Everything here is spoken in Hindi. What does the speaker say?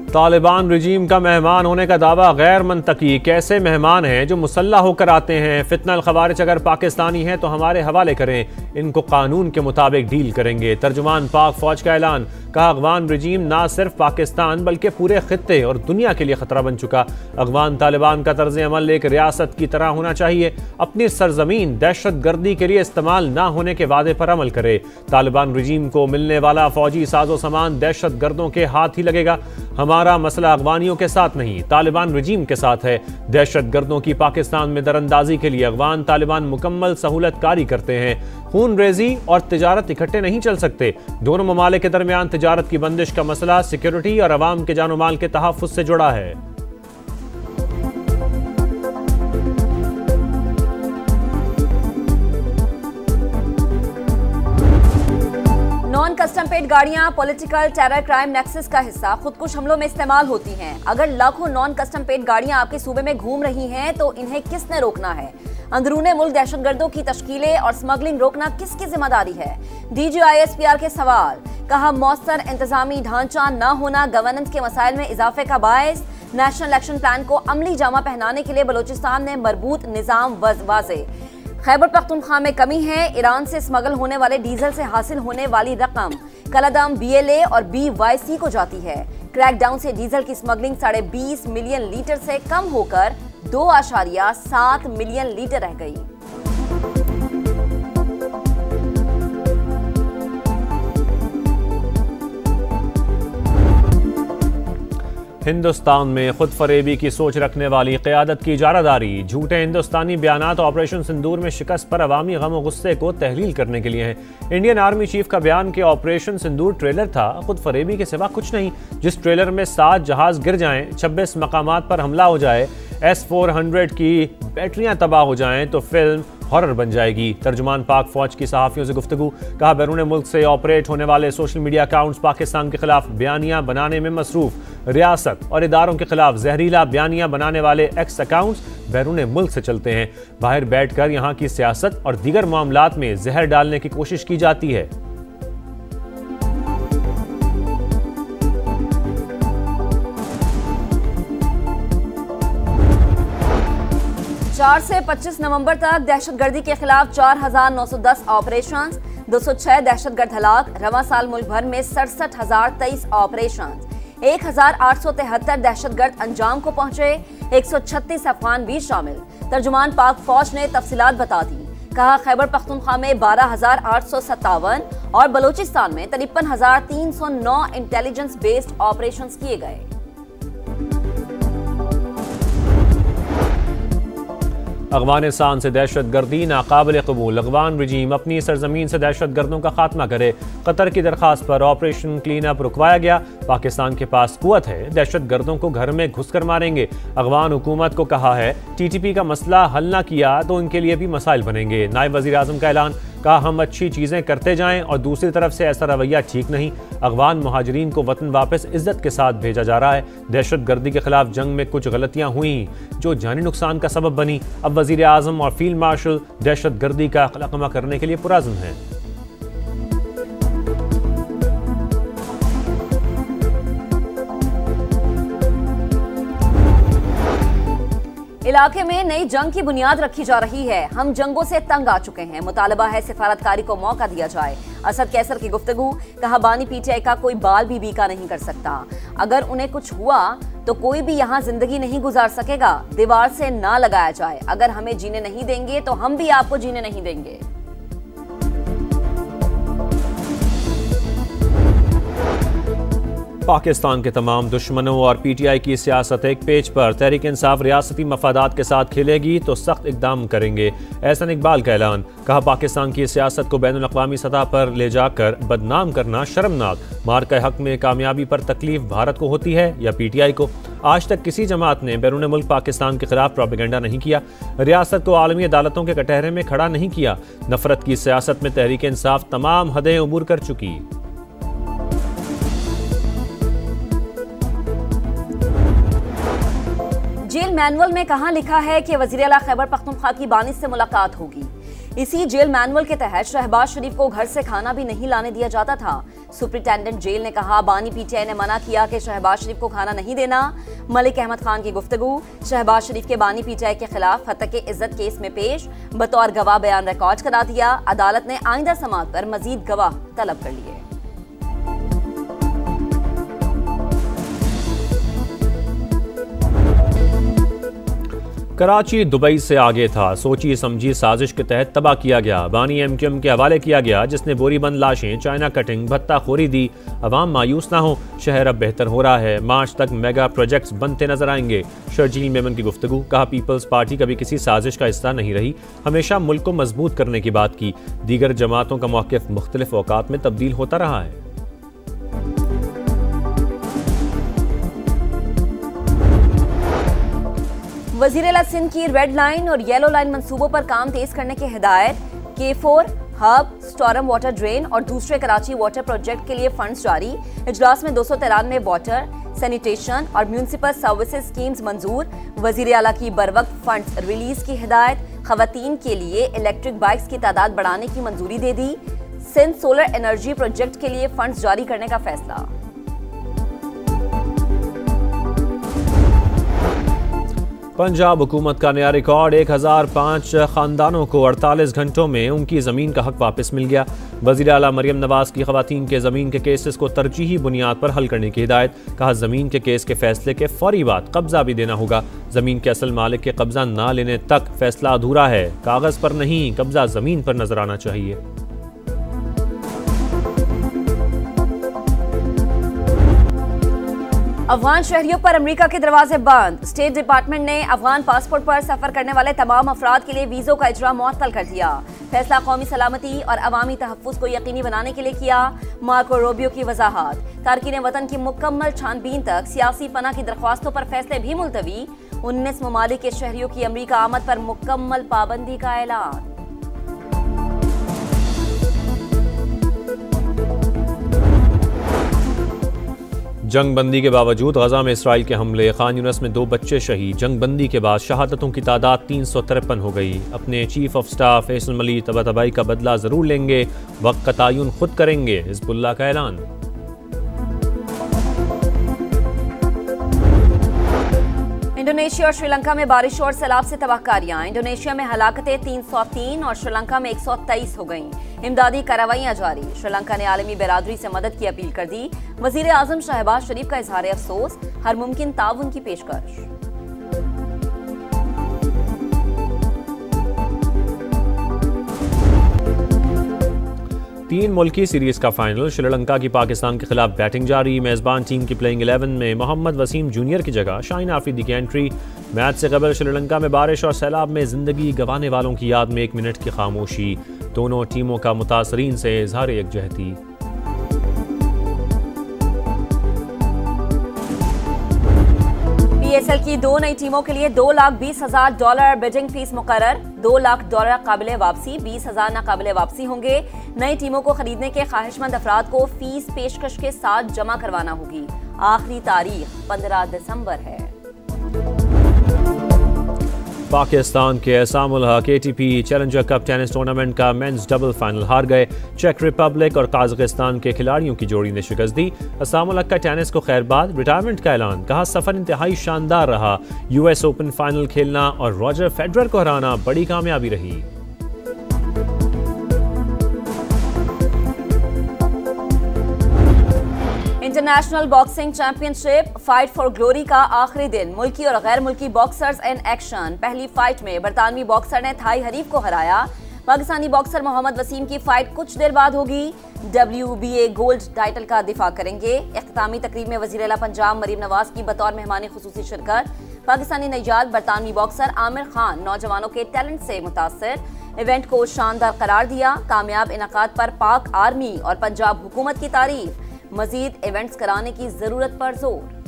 तालिबान रजीम का मेहमान होने का दावा गैर मंतकी। कैसे मेहमान हैं जो मुसल्लह होकर आते हैं? फितनल खवारिज अगर पाकिस्तानी हैं तो हमारे हवाले करें, इनको कानून के मुताबिक डील करेंगे। तर्जुमान पाक फौज का ऐलान। कहा अफगान रजीम ना सिर्फ पाकिस्तान बल्कि पूरे खित्ते और दुनिया के लिए खतरा बन चुका। अफगान तालिबान का तर्ज अमल एक रियासत की तरह होना चाहिए। अपनी सरजमीन दहशत गर्दी के लिए इस्तेमाल ना होने के वादे पर अमल करे। तालिबान रजीम को मिलने वाला फौजी साजो सामान दहशत गर्दों के हाथ ही लगेगा। हमारा मसला अफगानियों के साथ नहीं, तालिबान रजीम के साथ है। दहशत गर्दों की पाकिस्तान में दरअंदाजी के लिए अफगान तालिबान मुकम्मल सहूलत कारी करते हैं। खून रेजी और तिजारत इकट्ठे नहीं चल सकते। दोनों ममालिक के दरमियान तिजारत की बंदिश का मसला सिक्योरिटी और अवाम के जानो माल के तहफ़्फ़ुज़ से जुड़ा है। नॉन कस्टम पेड गाड़ियां पॉलिटिकल टेरर क्राइम नेक्सस का हिस्सा खुदकुश हमलों में इस्तेमाल होती हैं। अगर लाखों नॉन कस्टम पेड गाड़ियां आपके सूबे में घूम रही हैं तो इन्हें किसने रोकना है? अंदरूने मुल्क दहशतगर्दों की तश्कीलें और स्मगलिंग रोकना किसकी जिम्मेदारी है? DGISPR के सवाल। कहा मौसर इंतजामी ढांचा न होना गवर्नेंस के मसाइल में इजाफे का बायस। नेशनल एक्शन प्लान को अमली जामा पहनाने के लिए बलोचिस्तान ने मरबूत निजाम वाजे। खैबर पख्तूनख्वा में कमी है। ईरान से स्मगल होने वाले डीजल से हासिल होने वाली रकम कलदम BLA और BYC को जाती है। क्रैकडाउन से डीजल की स्मगलिंग 20.5 मिलियन लीटर से कम होकर 2.7 मिलियन लीटर रह गई। हिंदुस्तान में खुद फरेबी की सोच रखने वाली क़यादत की इजारादारी। झूठे हिंदुस्तानी बयानात ऑपरेशन सिंदूर में शिकस्त पर अवामी गम और गुस्से को तहलील करने के लिए हैं। इंडियन आर्मी चीफ का बयान कि ऑपरेशन सिंदूर ट्रेलर था, खुद फरेबी के सिवा कुछ नहीं। जिस ट्रेलर में 7 जहाज गिर जाएं, 26 मकामात पर हमला हो जाए, S-400 की बैटरियां तबाह हो जाएं तो फिल्म हॉरर बन जाएगी। तर्जुमान पाक फौज की सहाफ़ियों से गुफ्तगू। कहा बैरून मुल्क से ऑपरेट होने वाले सोशल मीडिया अकाउंट्स पाकिस्तान के खिलाफ बयानियां बनाने में मसरूफ। रियासत और इदारों के खिलाफ जहरीला बयानियां बनाने वाले एक्स अकाउंट्स बैरून मुल्क से चलते हैं। बाहर बैठकर यहाँ की सियासत और दीगर मामलात में जहर डालने की कोशिश की जाती है। 4 से 25 नवंबर तक दहशतगर्दी के खिलाफ 4,910 ऑपरेशंस, 206 दहशतगर्द हलाक। रवां साल मुल्क भर में 67,023 ऑपरेशंस, 1,873 दहशतगर्द अंजाम को पहुंचे, 136 अफगान भी शामिल। तर्जुमान पाक फौज ने तफसीलात बता दी। कहा खैबर पख्तूनख्वा में 12,857 और बलोचिस्तान में 53,309 इंटेलिजेंस बेस्ड ऑपरेशंस किए गए। अफगानिस्तान से दहशत गर्दी नाकाबिल कबूल। अफगान रजीम अपनी सरजमीन से दहशत गर्दों का खात्मा करे। कतर की दरखास्त पर ऑपरेशन क्लीन अप रुकवाया गया। पाकिस्तान के पास कुव्वत है, दहशत गर्दों को घर में घुस कर मारेंगे। अफगान हुकूमत को कहा है TTP का मसला हल न किया तो उनके लिए भी मसाइल बनेंगे। नायब वज़ीर आज़म का ऐलान। कहा हम अच्छी चीज़ें करते जाएं और दूसरी तरफ से ऐसा रवैया ठीक नहीं। अफगान मुहाजिरीन को वतन वापस इज्जत के साथ भेजा जा रहा है। दहशत गर्दी के खिलाफ जंग में कुछ गलतियां हुई जो जानी नुकसान का सबब बनी। अब वज़ीर आज़म और फील्ड मार्शल दहशत गर्दी का खलकमा करने के लिए पुरअज़्म हैं। इलाके में नई जंग की बुनियाद रखी जा रही है। हम जंगों से तंग आ चुके हैं। मुतालबा है सिफारतकारी को मौका दिया जाए। असद कैसर की गुफ्तगू। कहा बानी PTI का कोई बाल भी बीका नहीं कर सकता। अगर उन्हें कुछ हुआ तो कोई भी यहाँ जिंदगी नहीं गुजार सकेगा। दीवार से ना लगाया जाए। अगर हमें जीने नहीं देंगे तो हम भी आपको जीने नहीं देंगे। पाकिस्तान के तमाम दुश्मनों और PTI की सियासत एक पेज पर। तहरीक इंसाफ रियासती मफादात के साथ खेलेगी तो सख्त इकदाम करेंगे। एहसन इकबाल का ऐलान। कहा पाकिस्तान की सियासत को बैनुल अक़वामी सतह पर ले जाकर बदनाम करना शर्मनाक। मार्का हक में कामयाबी पर तकलीफ भारत को होती है या PTI को? आज तक किसी जमात ने बैरून मुल्क पाकिस्तान के खिलाफ प्रोपेगेंडा नहीं किया। रियासत को आलमी अदालतों के कटहरे में खड़ा नहीं किया। नफरत की सियासत में तहरीक इंसाफ तमाम हदें उबूर कर चुकी। जेल मैनुअल में कहां लिखा है कि वज़ीर आला खैबर पख्तूनख्वा की बानी से मुलाकात होगी? इसी जेल मैनुअल के तहत शहबाज शरीफ को घर से खाना भी नहीं लाने दिया जाता था। सुप्रिंटेंडेंट जेल ने कहा, बानी पीटीआई ने मना किया कि शहबाज शरीफ को खाना नहीं देना। मलिक अहमद खान की गुफ्तगू, शहबाज शरीफ के बानी पीटीआई के खिलाफ हत्या के इज्जत केस में पेश, बतौर गवाह बयान रिकॉर्ड करा दिया। अदालत ने आइंदा समाअत पर मजीद गवाह तलब कर लिए। कराची दुबई से आगे था, सोची समझी साजिश के तहत तबाह किया गया। बानी एमक्यूएम के हवाले किया गया, जिसने बोरीबंद लाशें, चाइना कटिंग, भत्ताखोरी दी। अवाम मायूस ना हो, शहर अब बेहतर हो रहा है। मार्च तक मेगा प्रोजेक्ट्स बनते नजर आएंगे। शर्जील मेमन की गुफ्तगू, कहा पीपल्स पार्टी कभी किसी साजिश का हिस्सा नहीं रही, हमेशा मुल्क को मजबूत करने की बात की। दीगर जमातों का मौक़िफ़ मुख्तलिफ औकात में तब्दील होता रहा है। वज़ीर आला सिंध की रेड लाइन और येलो लाइन मंसूबों पर काम तेज करने की हिदायत। K4 हब, स्टॉरम वाटर ड्रेन और दूसरे कराची वाटर प्रोजेक्ट के लिए फंड्स जारी। इजलास में 293 वाटर, सैनिटेशन और म्यूनिसिपल सर्विसेज स्कीम्स मंजूर। वज़ीर आला की बरवक्त फंड्स रिलीज की हिदायत। खवातीन के लिए इलेक्ट्रिक बाइक्स की तादाद बढ़ाने की मंजूरी दे दी। सिंध सोलर एनर्जी प्रोजेक्ट के लिए फंड्स जारी करने का फैसला। पंजाब हुकूमत का नया रिकॉर्ड, 1005 खानदानों को 48 घंटों में उनकी ज़मीन का हक वापस मिल गया। वज़ीर आला मरियम नवाज की ख़वातीन के ज़मीन के केसेस को तरजीही बुनियाद पर हल करने की हिदायत। कहा, ज़मीन के केस के फैसले के फौरी बाद कब्जा भी देना होगा। ज़मीन के असल मालिक के कब्जा ना लेने तक फैसला अधूरा है। कागज़ पर नहीं, कब्जा ज़मीन पर नजर आना चाहिए। अफगान शहरियों पर अमेरिका के दरवाजे बंद। स्टेट डिपार्टमेंट ने अफगान पासपोर्ट पर सफर करने वाले तमाम अफराद के लिए वीज़ों का इजरा मुअत्तल कर दिया। फैसला कौमी सलामती और अवामी तहफ़्फ़ुज़ को यकीनी बनाने के लिए किया। मार्को रूबियो की वजाहत, तारकीन वतन की मुकम्मल छानबीन तक सियासी पनाह की दरख्वास्तों पर फैसले भी मुलतवी। 19 ममालिक के शहरियों की अमेरिका आमद पर मुकम्मल पाबंदी का ऐलान। जंग बंदी के बावजूद गजा में इसराइल के हमले, खान यूनिस में 2 बच्चे शहीद। जंग बंदी के बाद शहादतों की तादाद 353 हो गई। अपने chief of staff Ehsan Malik तबाही का बदला जरूर लेंगे, वक्त का तयन खुद करेंगे, हिज़्बुल्लाह का ऐलान। इंडोनेशिया और श्रीलंका में बारिश और सैलाब से तबाहकारियां। इंडोनेशिया में हलाकतें 303 और श्रीलंका में 123 हो गईं। इमदादी कार्रवाइयां जारी। श्रीलंका ने आलमी बिरादरी से मदद की अपील कर दी। वजीर आजम शहबाज शरीफ का इजहार अफसोस, हर मुमकिन ताउन की पेशकश। तीन मुल्की सीरीज का फाइनल, श्रीलंका की पाकिस्तान के खिलाफ बैटिंग जारी। मेजबान टीम की प्लेइंग 11 में मोहम्मद वसीम जूनियर की जगह शाहीन आफरीदी की एंट्री। मैच से कबल श्रीलंका में बारिश और सैलाब में जिंदगी गंवाने वालों की याद में 1 मिनट की खामोशी। दोनों टीमों का मुतासरीन से इजहार यकजहती। PSL की 2 नई टीमों के लिए $2,20,000 बिडिंग फीस मुकर्रर। $2 लाख काबिले वापसी, 20,000 नाकाबिले वापसी होंगे। नई टीमों को खरीदने के ख्वाहिशमंद अफराद को फीस पेशकश के साथ जमा करवाना होगी। आखिरी तारीख 15 दिसंबर है। पाकिस्तान के एहसान ul Haq ATP challenger cup tennis tournament का मेंस डबल फाइनल हार गए। चेक रिपब्लिक और काज़ाकिस्तान के खिलाड़ियों की जोड़ी ने शिकस्त दी। एहसान उल हक का टेनिस को खैरबाद, रिटायरमेंट का ऐलान। कहा, सफर इंतहाई शानदार रहा। US ओपन फाइनल खेलना और रॉजर फेडरर को हराना बड़ी कामयाबी रही। International boxing championship fight for glory का आखिरी दिन। मुल्की और गैर मुल्की बॉक्सर्स इन एक्शन। पहली फाइट में बरतानवी बॉक्सर ने थाई हरीफ को हराया। पाकिस्तानी बॉक्सर मोहम्मद वसीम की फाइट कुछ देर बाद होगी। WBA गोल्ड टाइटल का दिफा करेंगे। इख्तितामी तकरीब में वज़ीर आला पंजाब मरीम नवाज की बतौर मेहमान खुसूसी शिरकत। पाकिस्तानी नजाद बरतानवी बॉक्सर आमिर खान नौजवानों के टैलेंट से मुतासिर। इवेंट को शानदार करार दिया। कामयाब इनाकाद पर पाक आर्मी और पंजाब हुकूमत की तारीफ। मजीद इवेंट्स कराने की जरूरत पर जोर।